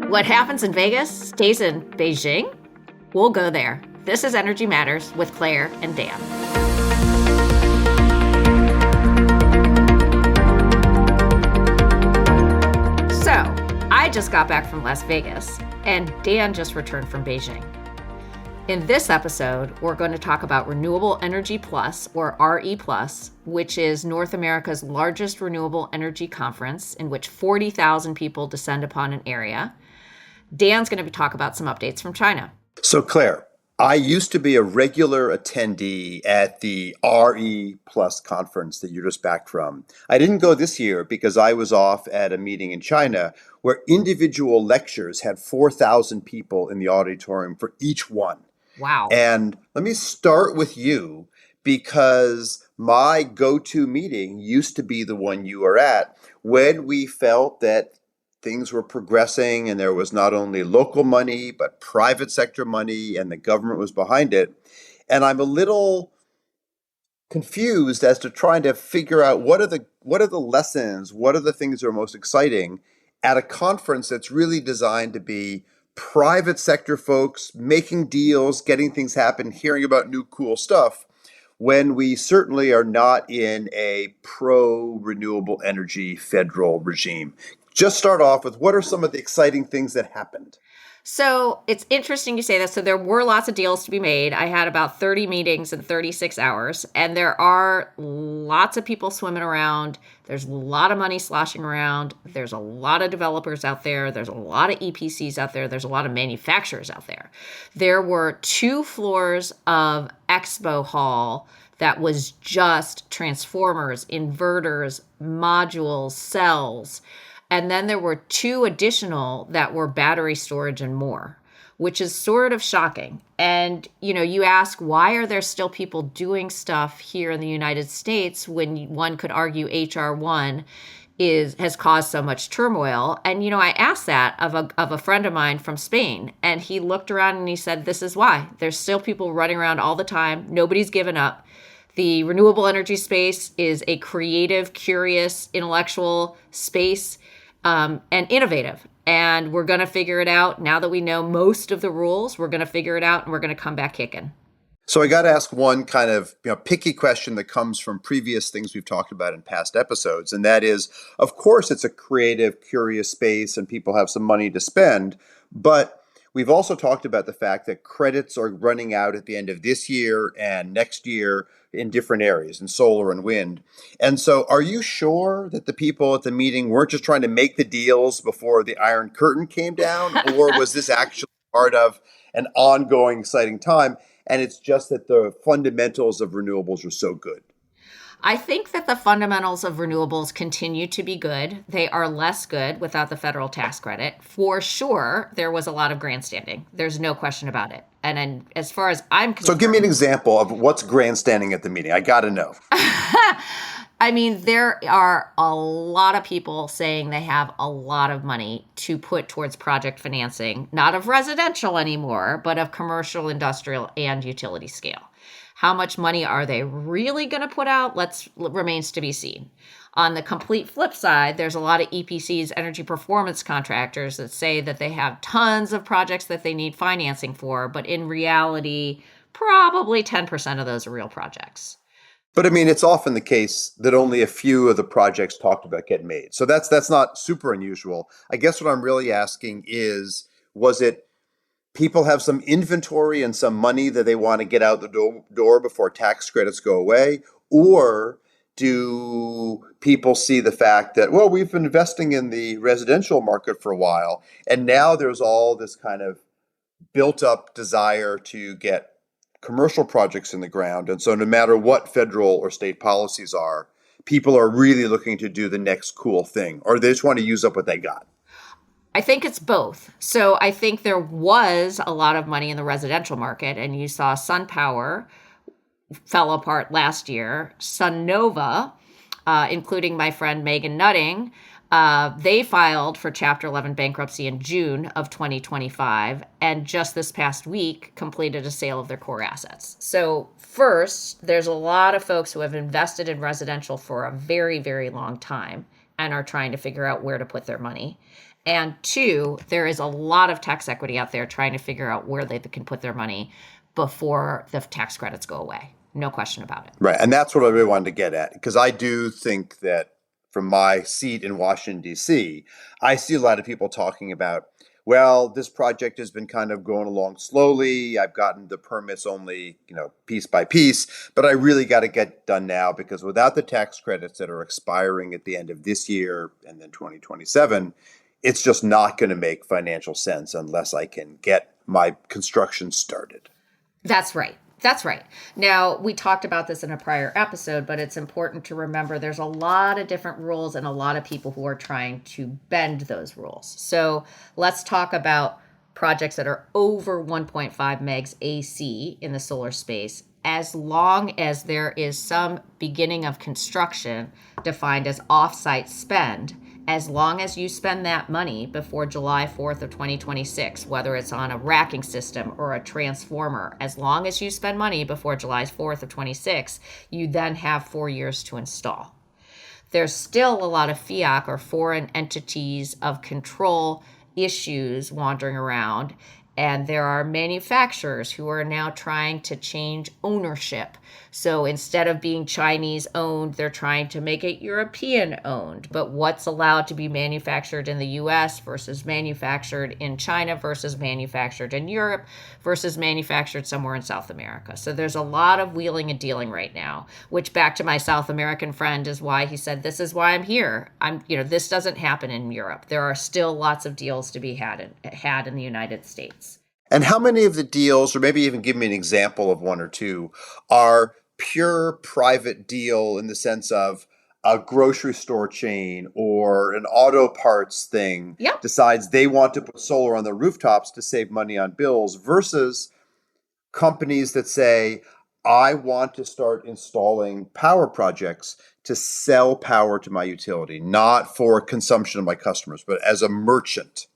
What happens in Vegas stays in Beijing? We'll go there. This is Energy Matters with Claire and Dan. So, I just got back from Las Vegas, and Dan just returned from Beijing. In this episode, we're going to talk about Renewable Energy Plus, or RE+, which is North America's largest renewable energy conference, in which 40,000 people descend upon an area. Dan's going to talk about some updates from China. So, Claire, I used to be a regular attendee at the RE Plus conference that you're just back from. I didn't go this year because I was off at a meeting in China where individual lectures had 4,000 people in the auditorium for each one. Wow. And let me start with you because my go-to meeting used to be the one you were at when we felt that things were progressing and there was not only local money, but private sector money and the government was behind it. And I'm a little confused as to trying to figure out what are the lessons, what are the things that are most exciting at a conference that's really designed to be private sector folks making deals, getting things happen, hearing about new cool stuff, when we certainly are not in a pro-renewable energy federal regime. Just start off with what are some of the exciting things that happened? So it's interesting you say that. So there were lots of deals to be made. I had about 30 meetings in 36 hours, and there are lots of people swimming around. There's a lot of money sloshing around. There's a lot of developers out there. There's a lot of EPCs out there. There's a lot of manufacturers out there. There were 2 floors of Expo Hall that was just transformers, inverters, modules, cells. And then there were 2 additional that were battery storage and more, which is sort of shocking. And, you ask, why are there still people doing stuff here in the United States when one could argue HR1 has caused so much turmoil? And, I asked that of a friend of mine from Spain, and he looked around and he said, this is why. There's still people running around all the time. Nobody's given up. The renewable energy space is a creative, curious, intellectual space. And innovative. And we're going to figure it out. Now that we know most of the rules, we're going to figure it out and we're going to come back kicking. So I got to ask one kind of picky question that comes from previous things we've talked about in past episodes. And that is, of course, it's a creative, curious space and people have some money to spend. But we've also talked about the fact that credits are running out at the end of this year and next year in different areas, in solar and wind. And so are you sure that the people at the meeting weren't just trying to make the deals before the Iron Curtain came down? Or was this actually part of an ongoing exciting time? And it's just that the fundamentals of renewables are so good. I think that the fundamentals of renewables continue to be good. They are less good without the federal tax credit. For sure, there was a lot of grandstanding. There's no question about it. And then as far as I'm concerned... So give me an example of what's grandstanding at the meeting. I got to know. I mean, there are a lot of people saying they have a lot of money to put towards project financing, not of residential anymore, but of commercial, industrial, and utility scale. How much money are they really going to put out? Remains to be seen. On the complete flip side, there's a lot of EPCs, energy performance contractors, that say that they have tons of projects that they need financing for, but in reality, probably 10% of those are real projects. But I mean, it's often the case that only a few of the projects talked about get made. So that's not super unusual. I guess what I'm really asking is, was it people have some inventory and some money that they want to get out the door before tax credits go away? Or do people see the fact that, well, we've been investing in the residential market for a while, and now there's all this kind of built up desire to get commercial projects in the ground. And so no matter what federal or state policies are, people are really looking to do the next cool thing, or they just want to use up what they got. I think it's both. So I think there was a lot of money in the residential market, and you saw SunPower fell apart last year. SunNova, including my friend Megan Nutting, they filed for Chapter 11 bankruptcy in June of 2025, and just this past week completed a sale of their core assets. So first, there's a lot of folks who have invested in residential for a very, very long time. and are trying to figure out where to put their money. And two, there is a lot of tax equity out there trying to figure out where they can put their money before the tax credits go away. No question about it. Right. And that's what I really wanted to get at, because I do think that from my seat in Washington, D.C., I see a lot of people talking about, well, this project has been kind of going along slowly. I've gotten the permits only, piece by piece, but I really got to get done now, because without the tax credits that are expiring at the end of this year and then 2027, it's just not going to make financial sense unless I can get my construction started. That's right. That's right. Now, we talked about this in a prior episode, but it's important to remember there's a lot of different rules and a lot of people who are trying to bend those rules. So let's talk about projects that are over 1.5 megs AC in the solar space, as long as there is some beginning of construction defined as offsite spend. As long as you spend that money before July 4th of 2026, whether it's on a racking system or a transformer, as long as you spend money before July 4th of 26, you then have 4 years to install. There's still a lot of FIAC, or foreign entities of control, issues wandering around. And there are manufacturers who are now trying to change ownership. So instead of being Chinese owned, they're trying to make it European owned. But what's allowed to be manufactured in the US versus manufactured in China versus manufactured in Europe versus manufactured somewhere in South America. So there's a lot of wheeling and dealing right now, which, back to my South American friend, is why he said, this is why I'm here. This doesn't happen in Europe. There are still lots of deals to be had in the United States. And how many of the deals, or maybe even give me an example of one or two, are pure private deal in the sense of a grocery store chain or an auto parts thing decides they want to put solar on their rooftops to save money on bills, versus companies that say, I want to start installing power projects to sell power to my utility, not for consumption of my customers, but as a merchant?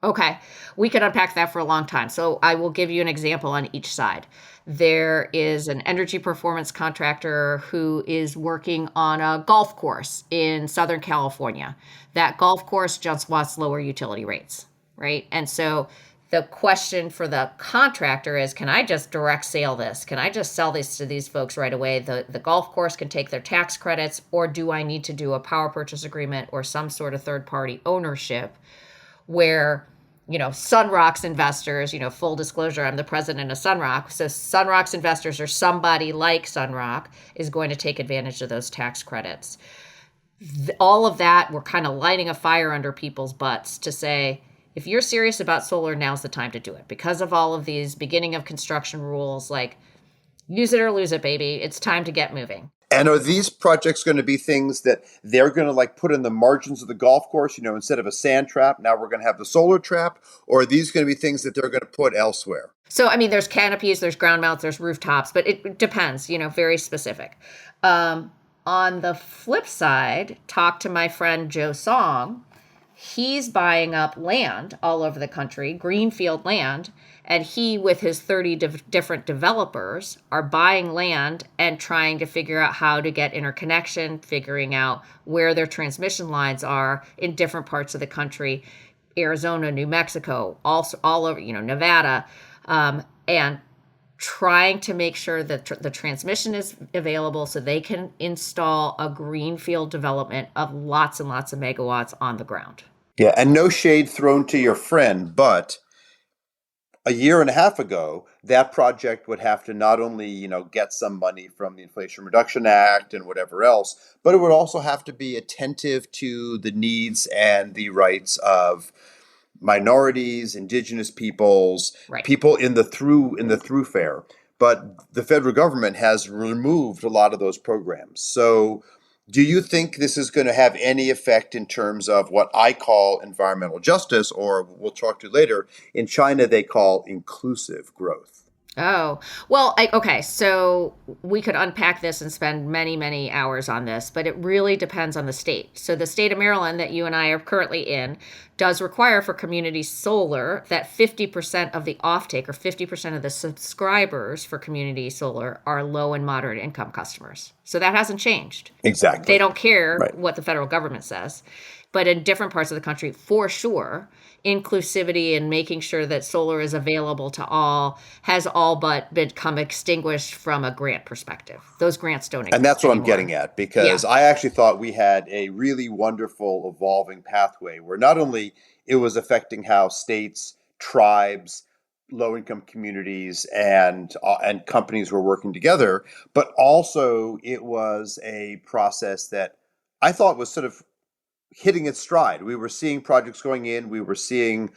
Okay, we could unpack that for a long time. So I will give you an example on each side. There is an energy performance contractor who is working on a golf course in Southern California. That golf course just wants lower utility rates, right? And so the question for the contractor is, can I just direct sale this? Can I just sell this to these folks right away? The golf course can take their tax credits, or do I need to do a power purchase agreement or some sort of third-party ownership where, Sunrock's investors, full disclosure, I'm the president of Sunrock. So Sunrock's investors, or somebody like Sunrock, is going to take advantage of those tax credits. All of that, we're kind of lighting a fire under people's butts to say, if you're serious about solar, now's the time to do it. Because of all of these beginning of construction rules, like, use it or lose it, baby. It's time to get moving. And are these projects going to be things that they're going to put in the margins of the golf course, instead of a sand trap, now we're going to have the solar trap? Or are these going to be things that they're going to put elsewhere? So, there's canopies, there's ground mounts, there's rooftops, but it depends, very specific. On the flip side, talk to my friend Joe Song. He's buying up land all over the country, greenfield land, and he, with his 30 different developers, are buying land and trying to figure out how to get interconnection, figuring out where their transmission lines are in different parts of the country, Arizona, New Mexico, also all over, Nevada, and trying to make sure that the transmission is available so they can install a greenfield development of lots and lots of megawatts on the ground. Yeah, and no shade thrown to your friend, but a year and a half ago, that project would have to not only, get some money from the Inflation Reduction Act and whatever else, but it would also have to be attentive to the needs and the rights of minorities, indigenous peoples, Right. people in the thoroughfare. But the federal government has removed a lot of those programs. So do you think this is going to have any effect in terms of what I call environmental justice, or we'll talk to later, in China they call inclusive growth? Oh, well, okay. So we could unpack this and spend many, many hours on this, but it really depends on the state. So the state of Maryland that you and I are currently in does require for community solar that 50% of the offtake or 50% of the subscribers for community solar are low and moderate income customers. So that hasn't changed. They Exactly. don't care Right. what the federal government says. But in different parts of the country, for sure, inclusivity and making sure that solar is available to all has all but become extinguished from a grant perspective. Those grants don't And that's exist what I'm anymore. getting at, Yeah. because I actually thought we had a really wonderful evolving pathway where not only it was affecting how states, tribes, low income communities, and companies were working together, but also it was a process that I thought was sort of hitting its stride. We were seeing projects going in. We were seeing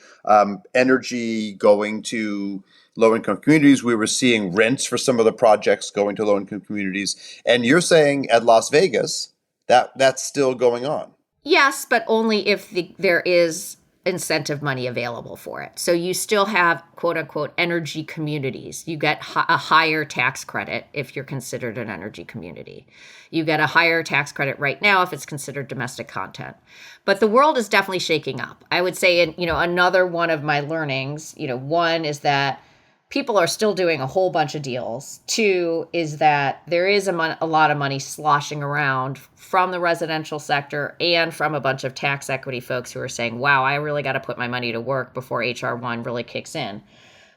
energy going to low income communities. We were seeing rents for some of the projects going to low income communities. And you're saying at Las Vegas that that's still going on. Yes, but only if there is incentive money available for it. So you still have quote unquote energy communities. You get a higher tax credit if you're considered an energy community. You get a higher tax credit right now if it's considered domestic content. But the world is definitely shaking up. I would say, another one of my learnings, one is that people are still doing a whole bunch of deals. Two is that there is a lot of money sloshing around from the residential sector and from a bunch of tax equity folks who are saying, wow, I really got to put my money to work before HR1 really kicks in.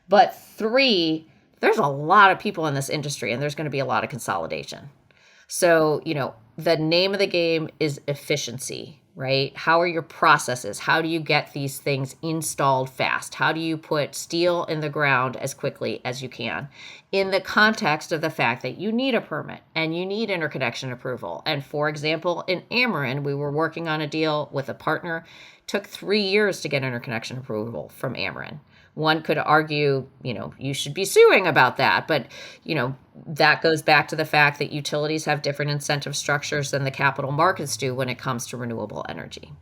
But three, there's a lot of people in this industry and there's going to be a lot of consolidation. So, the name of the game is efficiency, right? How are your processes? How do you get these things installed fast? How do you put steel in the ground as quickly as you can? In the context of the fact that you need a permit and you need interconnection approval. And for example, in Ameren, we were working on a deal with a partner. It took 3 years to get interconnection approval from Ameren. One could argue, you should be suing about that. But, that goes back to the fact that utilities have different incentive structures than the capital markets do when it comes to renewable energy.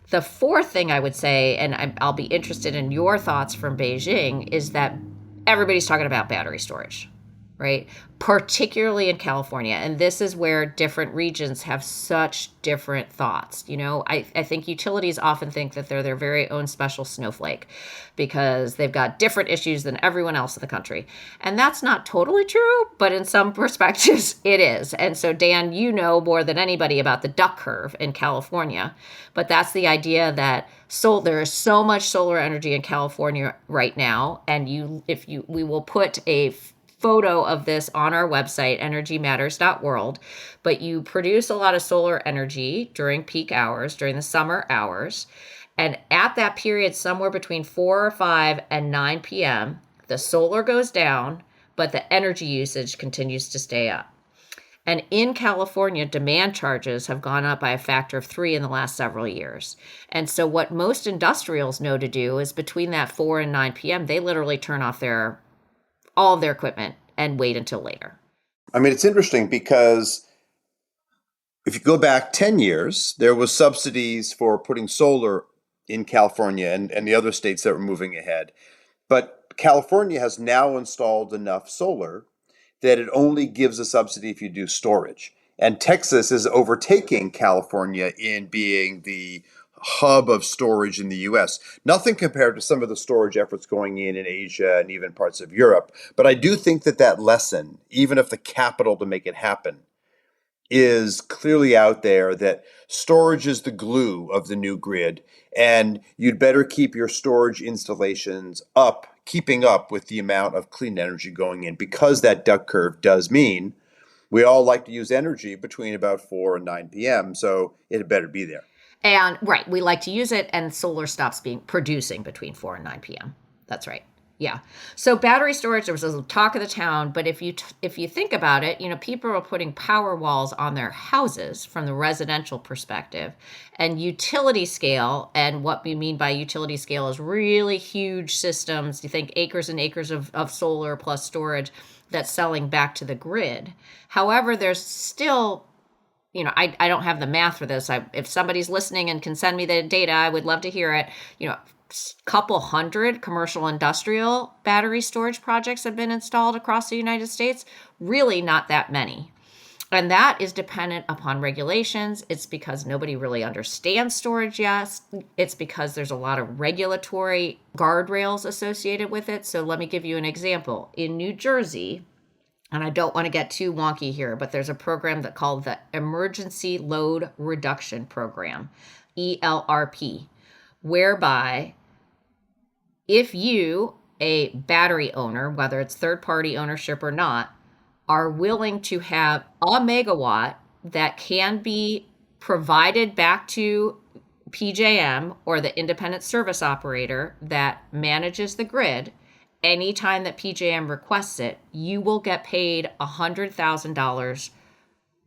The fourth thing I would say, and I'll be interested in your thoughts from Beijing, is that everybody's talking about battery storage, right? Particularly in California. And this is where different regions have such different thoughts. I think utilities often think that they're their very own special snowflake because they've got different issues than everyone else in the country. And that's not totally true, but in some perspectives it is. And so, Dan, you know more than anybody about the duck curve in California, but that's the idea that there is so much solar energy in California right now, and we will put a photo of this on our website, energymatters.world, but you produce a lot of solar energy during peak hours, during the summer hours. And at that period, somewhere between 4 or 5 and 9 p.m., the solar goes down, but the energy usage continues to stay up. And in California, demand charges have gone up by a factor of 3 in the last several years. And so what most industrials know to do is between that 4 and 9 p.m., they literally turn off all of their equipment and wait until later. I mean, it's interesting because if you go back 10 years, there was subsidies for putting solar in California and the other states that were moving ahead. But California has now installed enough solar that it only gives a subsidy if you do storage. And Texas is overtaking California in being the hub of storage in the US. Nothing compared to some of the storage efforts going in Asia and even parts of Europe. But I do think that lesson, even if the capital to make it happen, is clearly out there, that storage is the glue of the new grid, and you'd better keep your storage installations up, keeping up with the amount of clean energy going in, because that duck curve does mean we all like to use energy between about 4 and 9 p.m., so it had better be there. And right, we like to use it, and solar stops being producing between 4 and 9 p.m. That's right. Yeah. So battery storage, there was a talk of the town, but if you think about it, people are putting power walls on their houses from the residential perspective, and utility scale. And what we mean by utility scale is really huge systems. You think acres and acres of solar plus storage that's selling back to the grid. However, there's still I don't have the math for this. If somebody's listening and can send me the data, I would love to hear it. couple hundred commercial industrial battery storage projects have been installed across the United States. Really not that many. And that is dependent upon regulations. It's because nobody really understands storage yet. It's because there's a lot of regulatory guardrails associated with it. So let me give you an example. In New Jersey, and I don't want to get too wonky here, but there's a program that called the Emergency Load Reduction Program, ELRP, whereby if you, a battery owner, whether it's third-party ownership or not, are willing to have a megawatt that can be provided back to PJM or the independent service operator that manages the grid, anytime that PJM requests it, you will get paid $100,000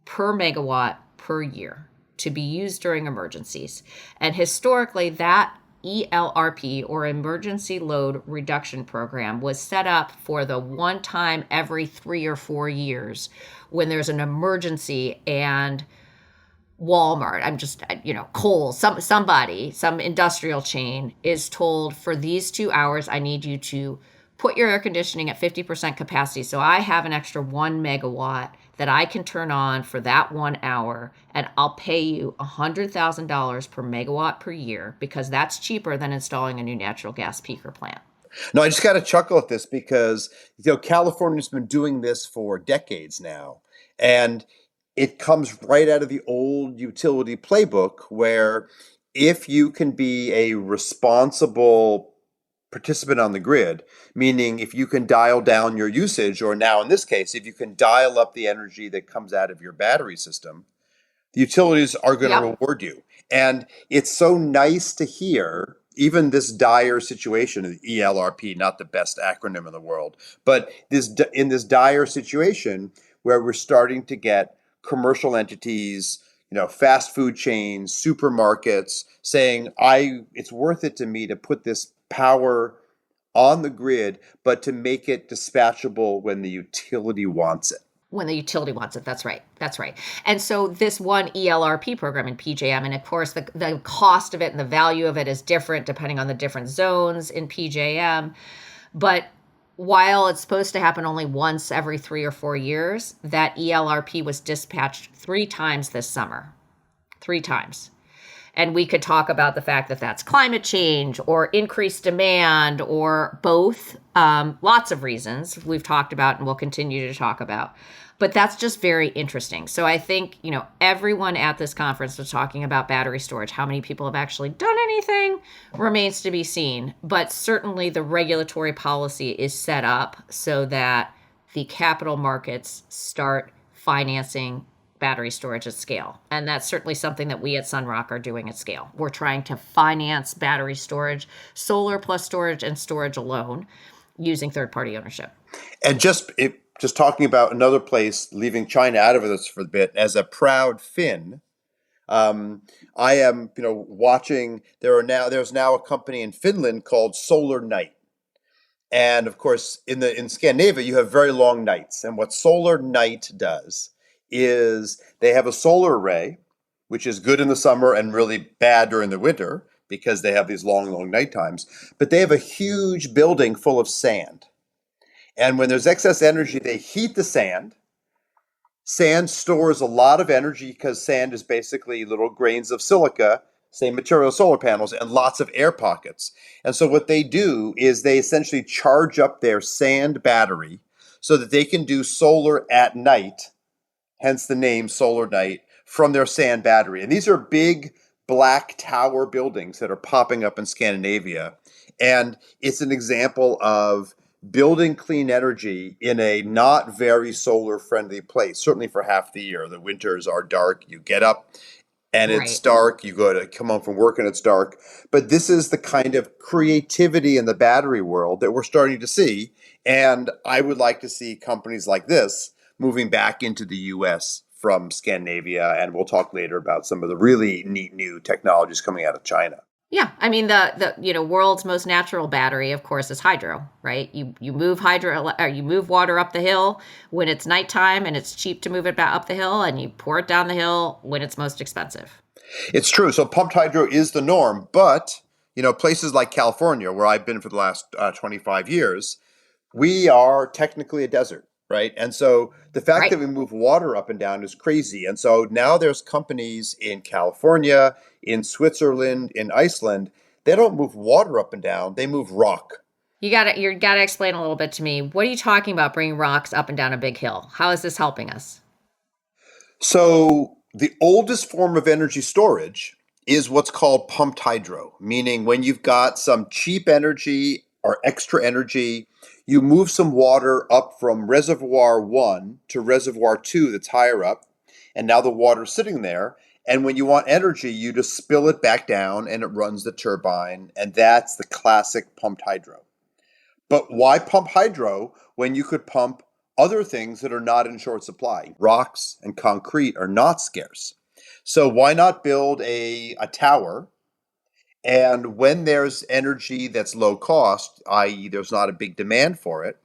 per megawatt per year to be used during emergencies. And historically, that ELRP, or Emergency Load Reduction Program, was set up for the one time every 3 or 4 years when there's an emergency and Walmart, Kohl's, some industrial chain is told, for these 2 hours, I need you to put your air conditioning at 50% capacity. So I have an extra 1 megawatt that I can turn on for that 1 hour, and I'll pay you $100,000 per megawatt per year, because that's cheaper than installing a new natural gas peaker plant. No, I just got to chuckle at this because, California's been doing this for decades now. And it comes right out of the old utility playbook, where if you can be a responsible participant on the grid, meaning if you can dial down your usage, or now in this case, if you can dial up the energy that comes out of your battery system, the utilities are going to reward you. And it's so nice to hear, even this dire situation, the ELRP, not the best acronym in the world, but in this dire situation where we're starting to get commercial entities, fast food chains, supermarkets saying, it's worth it to me to put this power on the grid, but to make it dispatchable when the utility wants it. When the utility wants it, that's right. That's right. And so this one ELRP program in PJM, and of course the cost of it and the value of it is different depending on the different zones in PJM. But while it's supposed to happen only once every 3 or 4 years, that ELRP was dispatched 3 times this summer. 3 times. And we could talk about the fact that that's climate change or increased demand or both. Lots of reasons we've talked about and we'll continue to talk about. But that's just very interesting. So I think, everyone at this conference was talking about battery storage. How many people have actually done anything remains to be seen. But certainly the regulatory policy is set up so that the capital markets start financing battery storage at scale. And that's certainly something that we at Sunrock are doing at scale. We're trying to finance battery storage, solar plus storage, and storage alone using third-party ownership. And just talking about another place, leaving China out of this for a bit, as a proud Finn, I am, watching. There's now a company in Finland called Solar Night. And of course, in Scandinavia, you have very long nights. And what Solar Night does is they have a solar array, which is good in the summer and really bad during the winter because they have these long night times. But they have a huge building full of sand. And when there's excess energy, they heat the sand. Sand stores a lot of energy because sand is basically little grains of silica, same material as solar panels, and lots of air pockets. And so what they do is they essentially charge up their sand battery so that they can do solar at night, hence the name Solar Night, from their sand battery. And these are big black tower buildings that are popping up in Scandinavia. And it's an example of building clean energy in a not very solar friendly place, certainly for half the year. The winters are dark. You get up and it's dark. You come home from work and it's dark. But this is the kind of creativity in the battery world that we're starting to see. And I would like to see companies like this moving back into the U.S. from Scandinavia. And we'll talk later about some of the really neat new technologies coming out of China. Yeah, I mean the world's most natural battery, of course, is hydro, right? You move you move water up the hill when it's nighttime, and it's cheap to move it back up the hill, and you pour it down the hill when it's most expensive. It's true. So pumped hydro is the norm, but Places like California, where I've been for the last 25 years, we are technically a desert, right? And so the fact Right. that we move water up and down is crazy. And so now there's companies in California, in Switzerland, in Iceland. They don't move water up and down, they move rock. You gotta explain a little bit to me. What are you talking about bringing rocks up and down a big hill? How is this helping us? So the oldest form of energy storage is what's called pumped hydro, meaning when you've got some cheap energy or extra energy, you move some water up from reservoir one to reservoir two that's higher up, and now the water's sitting there. And when you want energy, you just spill it back down and it runs the turbine, and that's the classic pumped hydro. But why pump hydro when you could pump other things that are not in short supply? Rocks and concrete are not scarce. So why not build a tower? And when there's energy that's low cost, i.e., there's not a big demand for it,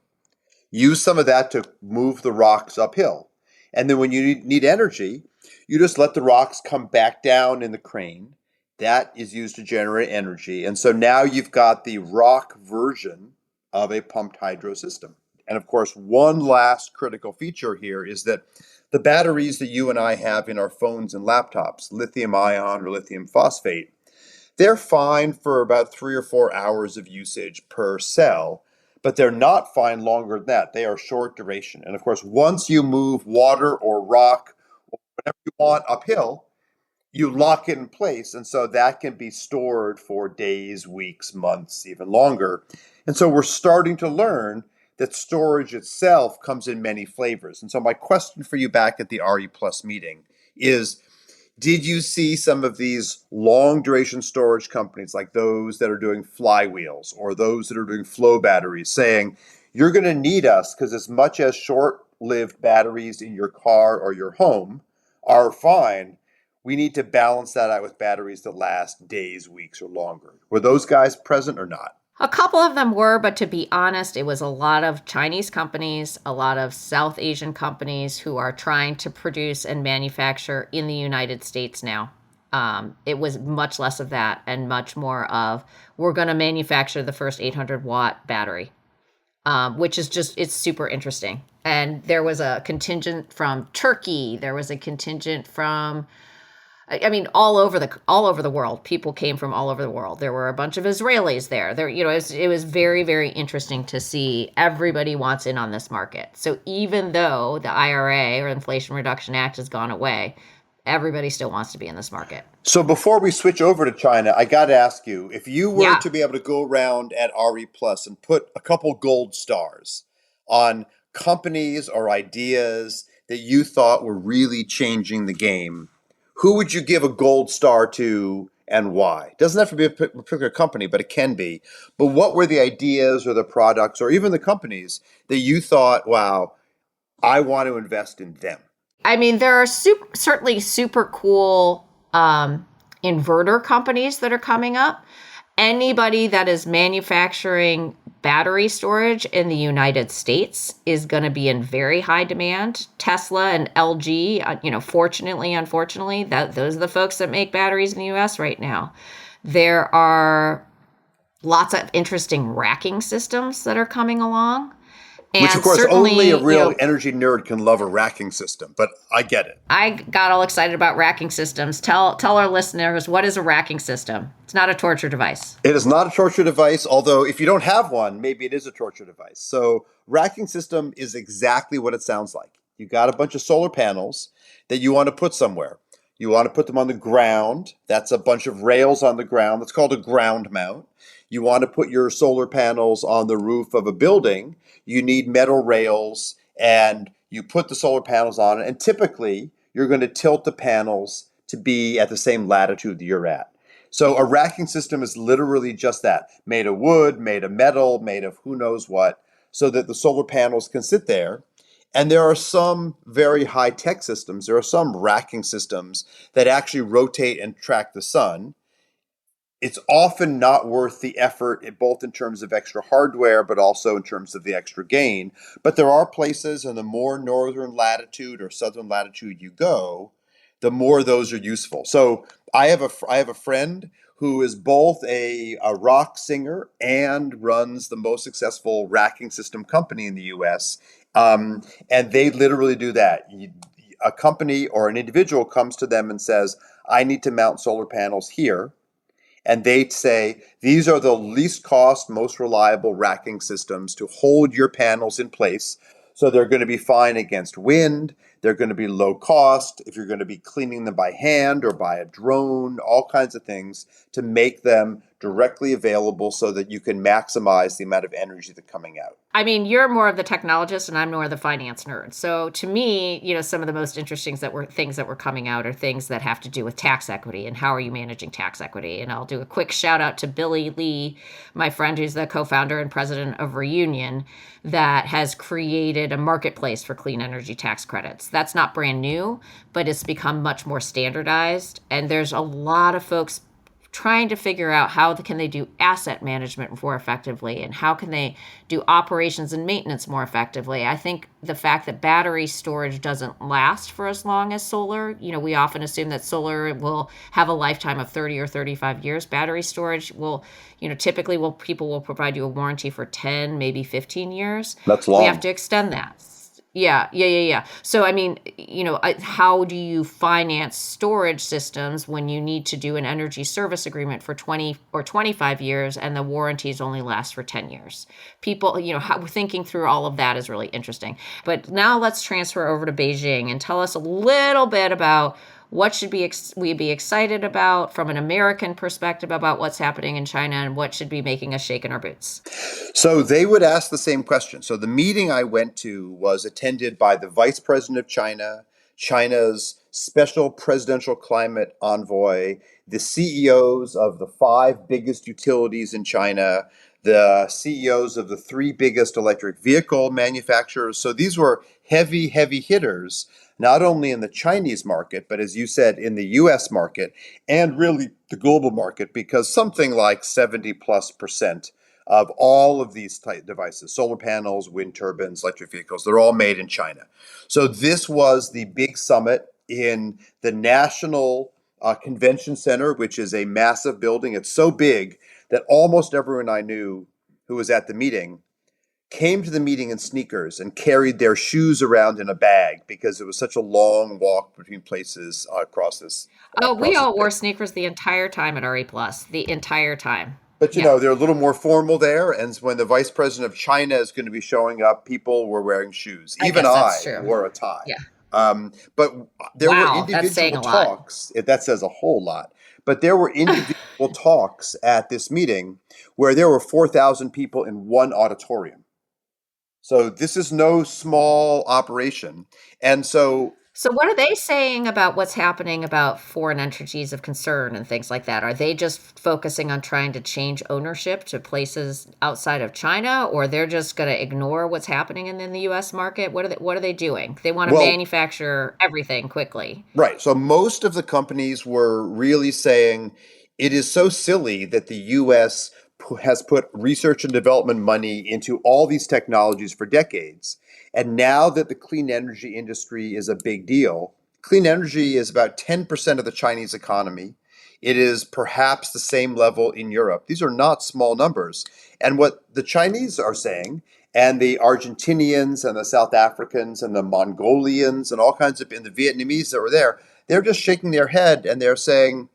use some of that to move the rocks uphill. And then when you need energy, you just let the rocks come back down in the crane. That is used to generate energy. And so now you've got the rock version of a pumped hydro system. And of course, one last critical feature here is that the batteries that you and I have in our phones and laptops, lithium ion or lithium phosphate, they're fine for about 3 or 4 hours of usage per cell, but they're not fine longer than that. They are short duration. And of course, once you move water or rock or whatever you want uphill, you lock it in place. And so that can be stored for days, weeks, months, even longer. And so we're starting to learn that storage itself comes in many flavors. And so my question for you back at the RE Plus meeting is, did you see some of these long duration storage companies like those that are doing flywheels or those that are doing flow batteries saying, you're going to need us because as much as short lived batteries in your car or your home are fine, we need to balance that out with batteries that last days, weeks, or longer. Were those guys present or not? A couple of them were, but to be honest, it was a lot of Chinese companies, a lot of South Asian companies who are trying to produce and manufacture in the United States now. It was much less of that and much more of we're going to manufacture the first 800-watt battery, which is just, it's super interesting. And there was a contingent from Turkey. There was a contingent from I mean, all over the world. People came from all over the world. There were a bunch of Israelis there. It was very, very interesting to see everybody wants in on this market. So even though the IRA or Inflation Reduction Act has gone away, everybody still wants to be in this market. So before we switch over to China, I got to ask you, if you were Yeah. to be able to go around at RE Plus and put a couple gold stars on companies or ideas that you thought were really changing the game, who would you give a gold star to and why? It doesn't have to be a particular company, but it can be. But what were the ideas or the products or even the companies that you thought, wow, I want to invest in them? I mean, there are certainly super cool inverter companies that are coming up. Anybody that is manufacturing battery storage in the United States is going to be in very high demand. Tesla and LG, fortunately, unfortunately, those are the folks that make batteries in the US right now. There are lots of interesting racking systems that are coming along. Which, of And course, only a certainly, real energy nerd can love a racking system, but I get it. I got all excited about racking systems. Tell our listeners, what is a racking system? It's not a torture device. It is not a torture device, although if you don't have one, maybe it is a torture device. So, racking system is exactly what it sounds like. You got a bunch of solar panels that you want to put somewhere. You want to put them on the ground. That's a bunch of rails on the ground. That's called a ground mount. You want to put your solar panels on the roof of a building. You need metal rails and you put the solar panels on it. And typically, you're going to tilt the panels to be at the same latitude that you're at. So a racking system is literally just that, made of wood, made of metal, made of who knows what, so that the solar panels can sit there. And there are some very high-tech systems. There are some racking systems that actually rotate and track the sun. It's often not worth the effort, both in terms of extra hardware, but also in terms of the extra gain. But there are places in the more northern latitude or southern latitude you go the more those are useful. So I have a friend who is both a rock singer and runs the most successful racking system company in the U.S. And they literally do that. A company or an individual comes to them and says, "I need to mount solar panels here." And they say, these are the least cost, most reliable racking systems to hold your panels in place. So they're going to be fine against wind. They're going to be low cost if you're going to be cleaning them by hand or by a drone, all kinds of things to make them directly available so that you can maximize the amount of energy that's coming out. I mean, you're more of the technologist and I'm more of the finance nerd. So to me, some of the most interesting things that were coming out are things that have to do with tax equity and how are you managing tax equity. And I'll do a quick shout out to Billy Lee, my friend who's the co-founder and president of Reunion, that has created a marketplace for clean energy tax credits. That's not brand new, but it's become much more standardized. And there's a lot of folks trying to figure out how can they do asset management more effectively and how can they do operations and maintenance more effectively. I think the fact that battery storage doesn't last for as long as solar, we often assume that solar will have a lifetime of 30 or 35 years. Battery storage will, typically people will provide you a warranty for 10, maybe 15 years. That's We have long. to extend that. Yeah. So, I mean, how do you finance storage systems when you need to do an energy service agreement for 20 or 25 years and the warranties only last for 10 years? People, thinking through all of that is really interesting. But now let's transfer over to Beijing and tell us a little bit about what should we be excited about from an American perspective about what's happening in China and what should be making us shake in our boots? So they would ask the same question. So the meeting I went to was attended by the vice president of China, China's special presidential climate envoy, the CEOs of the five biggest utilities in China, the CEOs of the three biggest electric vehicle manufacturers. So these were heavy, heavy hitters, not only in the Chinese market, but as you said, in the US market and really the global market, because something like 70+% of all of these type devices, solar panels, wind turbines, electric vehicles, they're all made in China. So this was the big summit in the National Convention Center, which is a massive building. It's so big that almost everyone I knew who was at the meeting came to the meeting in sneakers and carried their shoes around in a bag because it was such a long walk between places Oh, we across this all wore big. sneakers the entire time at RE Plus, the entire time. But Yeah, they're a little more formal there. And when the vice president of China is going to be showing up, people were wearing shoes. I Even guess that's I true. wore a tie. Yeah. But there were Wow, that's saying individual a lot. talks. That says a whole lot. But there were individual talks at this meeting where there were 4,000 people in one auditorium. So this is no small operation. And so So, what are they saying about what's happening about foreign entities of concern and things like that? Are they just focusing on trying to change ownership to places outside of China, or they're just going to ignore what's happening in the U.S. market? What are they doing? They want to well, manufacture everything quickly. right. So most of the companies were really saying it is so silly that the US has put research and development money into all these technologies for decades. And now that the clean energy industry is a big deal, clean energy is about 10% of the Chinese economy. It is perhaps the same level in Europe. These are not small numbers. And what the Chinese are saying, and the Argentinians and the South Africans and the Mongolians and all kinds of, and the Vietnamese that were there, they're just shaking their head and they're saying,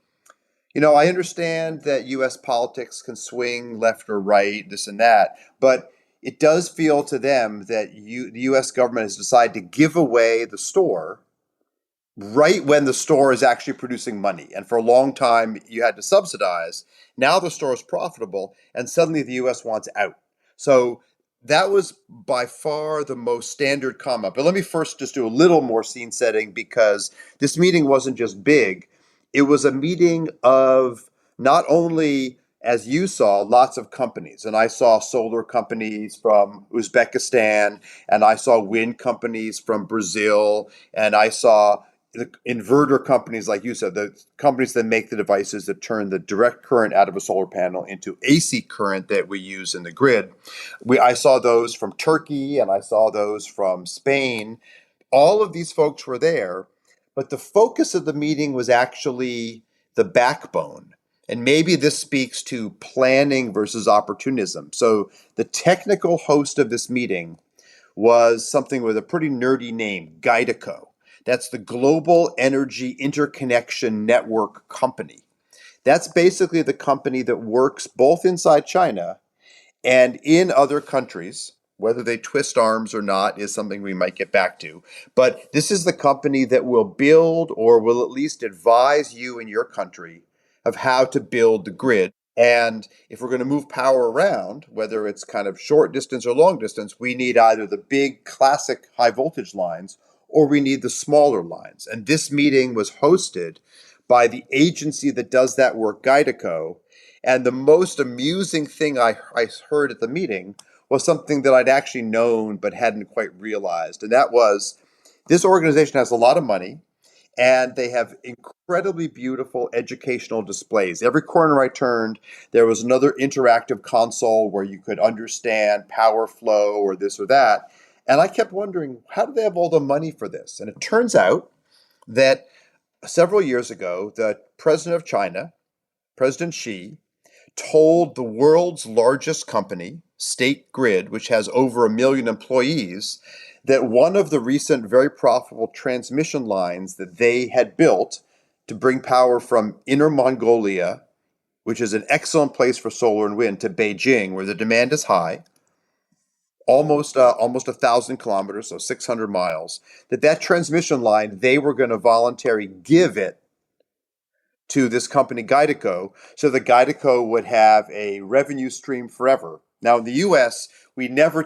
I understand that US politics can swing left or right, this and that, but it does feel to them that the US government has decided to give away the store right when the store is actually producing money. And for a long time, you had to subsidize. Now the store is profitable, and suddenly the US wants out. So that was by far the most standard comment. But let me first just do a little more scene setting because this meeting wasn't just big, it was a meeting of not only, as you saw, lots of companies. And I saw solar companies from Uzbekistan, and I saw wind companies from Brazil, and I saw the inverter companies, like you said, the companies that make the devices that turn the direct current out of a solar panel into AC current that we use in the grid. I saw those from Turkey and I saw those from Spain. All of these folks were there, but the focus of the meeting was actually the backbone. And maybe this speaks to planning versus opportunism. So the technical host of this meeting was something with a pretty nerdy name, Guideco. That's the Global Energy Interconnection Network Company. That's basically the company that works both inside China and in other countries. Whether they twist arms or not is something we might get back to. But this is the company that will build or will at least advise you in your country of how to build the grid. And if we're going to move power around, whether it's kind of short distance or long distance, we need either the big classic high voltage lines or we need the smaller lines. And this meeting was hosted by the agency that does that work, Guideco. And the most amusing thing I heard at the meeting was something that I'd actually known but hadn't quite realized. And that was this organization has a lot of money and they have incredibly beautiful educational displays. Every corner I turned, there was another interactive console where you could understand power flow or this or that. And I kept wondering, how do they have all the money for this? And it turns out that several years ago, the president of China, President Xi, told the world's largest company, State Grid, which has over 1 million employees, that one of the recent very profitable transmission lines that they had built to bring power from Inner Mongolia, which is an excellent place for solar and wind, to Beijing, where the demand is high, almost 1,000 kilometers, so 600 miles, that transmission line, they were going to voluntarily give it to this company, Guideco, so the Guideco would have a revenue stream forever. Now, in the U.S., will never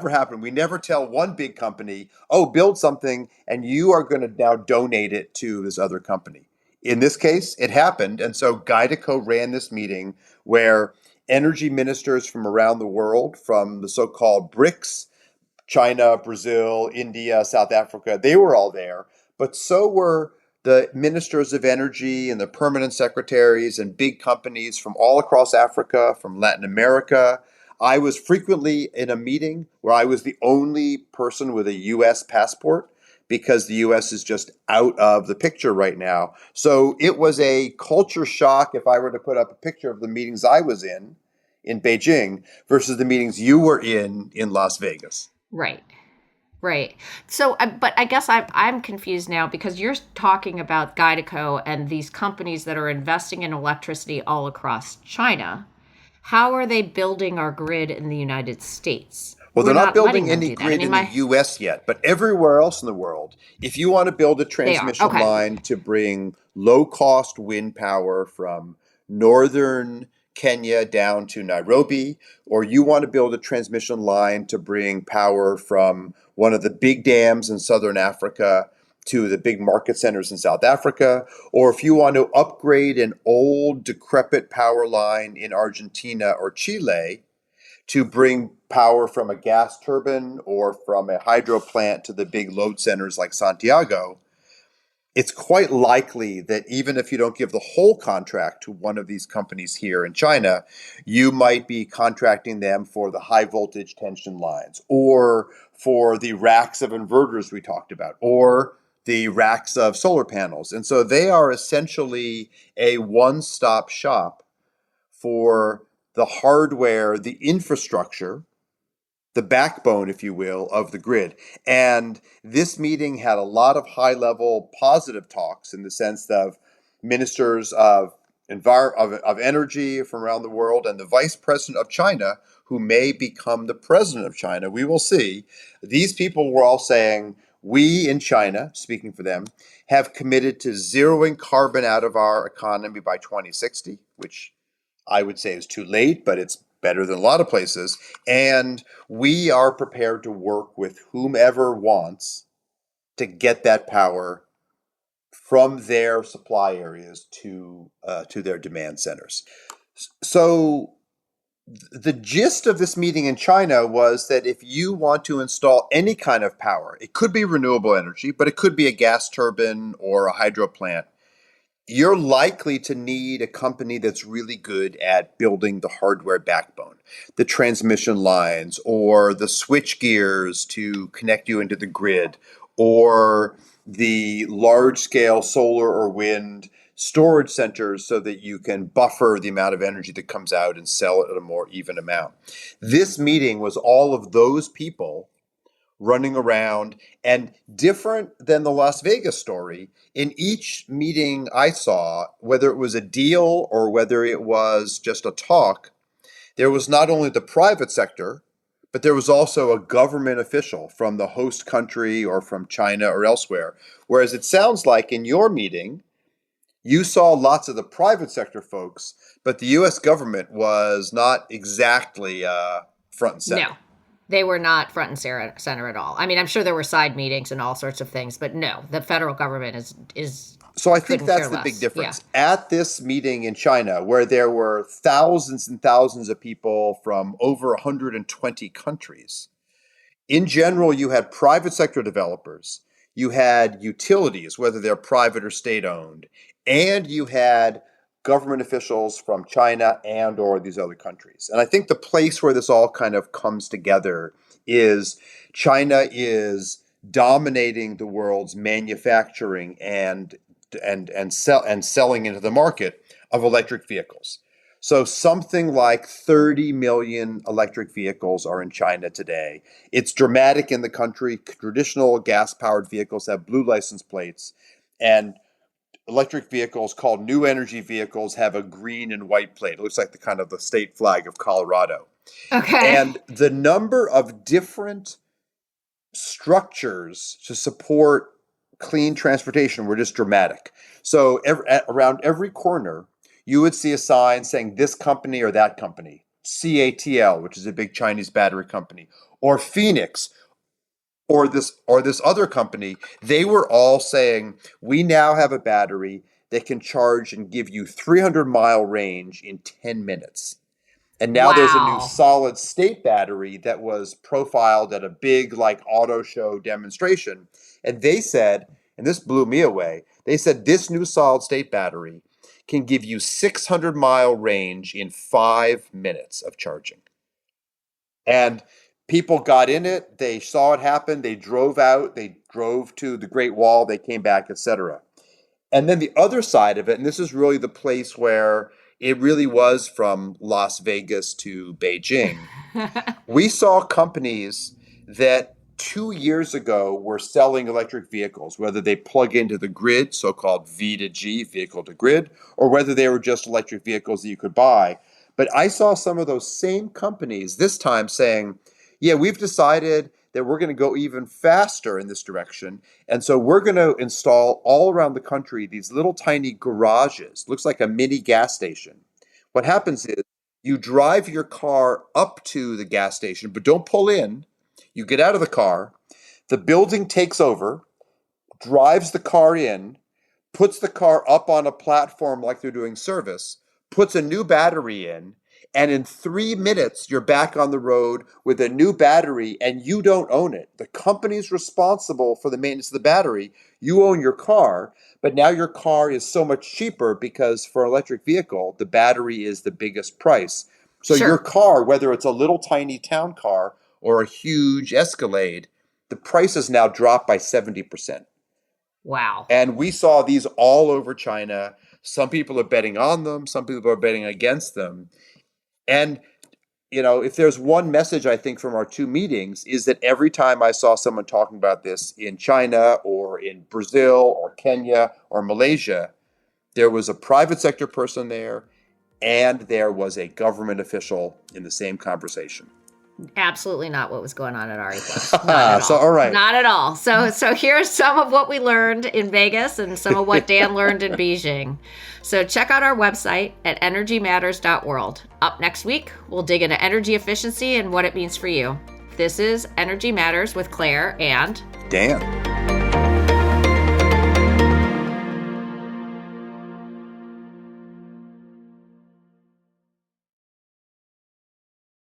happen. We never tell one big company, oh, build something, and you are going to now donate it to this other company. In this case, it happened, and so Guideco ran this meeting where energy ministers from around the world, from the so-called BRICS, China, Brazil, India, South Africa, they were all there, but so were the ministers of energy and the permanent secretaries and big companies from all across Africa, from Latin America. I was frequently in a meeting where I was the only person with a U.S. passport because the U.S. is just out of the picture right now. So it was a culture shock if I were to put up a picture of the meetings I was in Beijing versus the meetings you were in Las Vegas. Right. Right. So, but I guess I'm confused now because you're talking about Guideco and these companies that are investing in electricity all across China. How are they building our grid in the United States? Well, We're they're not not letting building them any do that. I grid mean, in the US yet, but everywhere else in the world, if you want to build a they are. transmission Okay. line to bring low cost wind power from northern Kenya down to Nairobi, or you want to build a transmission line to bring power from one of the big dams in southern Africa to the big market centers in South Africa, or if you want to upgrade an old decrepit power line in Argentina or Chile, to bring power from a gas turbine or from a hydro plant to the big load centers like Santiago, it's quite likely that even if you don't give the whole contract to one of these companies here in China, you might be contracting them for the high voltage tension lines or for the racks of inverters we talked about or the racks of solar panels. And so they are essentially a one-stop shop for the hardware, the infrastructure, the backbone, if you will, of the grid. And this meeting had a lot of high level positive talks in the sense of ministers of energy from around the world and the vice president of China, who may become the president of China. We will see. These people were all saying, we in China, speaking for them, have committed to zeroing carbon out of our economy by 2060, which I would say is too late, but it's better than a lot of places. And we are prepared to work with whomever wants to get that power from their supply areas to their demand centers. So the gist of this meeting in China was that if you want to install any kind of power, it could be renewable energy, but it could be a gas turbine or a hydro plant, you're likely to need a company that's really good at building the hardware backbone, the transmission lines, or the switch gears to connect you into the grid, or the large-scale solar or wind storage centers so that you can buffer the amount of energy that comes out and sell it at a more even amount. This meeting was all of those people running around, and different than the Las Vegas story. In each meeting I saw, whether it was a deal or whether it was just a talk, there was not only the private sector, but there was also a government official from the host country or from China or elsewhere. Whereas it sounds like in your meeting, you saw lots of the private sector folks, but the US government was not exactly front and center. No, they were not front and center at all. I mean, I'm sure there were side meetings and all sorts of things, but no, the federal government is So I think that's the big difference. Yeah. At this meeting in China, where there were thousands and thousands of people from over 120 countries, in general, you had private sector developers, you had utilities, whether they're private or state-owned, and you had government officials from China and or these other countries. And I think the place where this all kind of comes together is China is dominating the world's manufacturing and selling into the market of electric vehicles. So something like 30 million electric vehicles are in China today. It's dramatic in the country. Traditional gas-powered vehicles have blue license plates, and electric vehicles called new energy vehicles have a green and white plate. It looks like the state flag of Colorado. Okay. And the number of different structures to support clean transportation were just dramatic. So around every corner, you would see a sign saying this company or that company, CATL, which is a big Chinese battery company, or Phoenix, or this other company. They were all saying, we now have a battery that can charge and give you 300-mile range in 10 minutes. And now there's a new solid state battery that was profiled at a big auto show demonstration. And they said, and this blew me away, they said this new solid state battery can give you 600-mile range in 5 minutes of charging. And people got in it, they saw it happen, they drove out, they drove to the Great Wall, they came back, etc. And then the other side of it, and this is really the place where it really was from Las Vegas to Beijing, we saw companies that 2 years ago were selling electric vehicles, whether they plug into the grid, so-called V2G, vehicle to grid, or whether they were just electric vehicles that you could buy. But I saw some of those same companies this time saying, yeah, we've decided that we're going to go even faster in this direction. And so we're going to install all around the country these little tiny garages. Looks like a mini gas station. What happens is you drive your car up to the gas station, but don't pull in. You get out of the car. The building takes over, drives the car in, puts the car up on a platform like they're doing service, puts a new battery in, and in 3 minutes, you're back on the road with a new battery, and you don't own it. The company's responsible for the maintenance of the battery. You own your car, but now your car is so much cheaper because for an electric vehicle, the battery is the biggest price. So Your car, whether it's a little tiny town car or a huge Escalade, the price has now dropped by 70%. Wow. And we saw these all over China. Some people are betting on them. Some people are betting against them. And, if there's one message I think from our two meetings is that every time I saw someone talking about this in China or in Brazil or Kenya or Malaysia, there was a private sector person there and there was a government official in the same conversation. Absolutely not what was going on at RE Plus. Not at all. So, all right. Not at all. So here's some of what we learned in Vegas and some of what Dan learned in Beijing. So check out our website at energymatters.world. Up next week, we'll dig into energy efficiency and what it means for you. This is Energy Matters with Claire and Dan.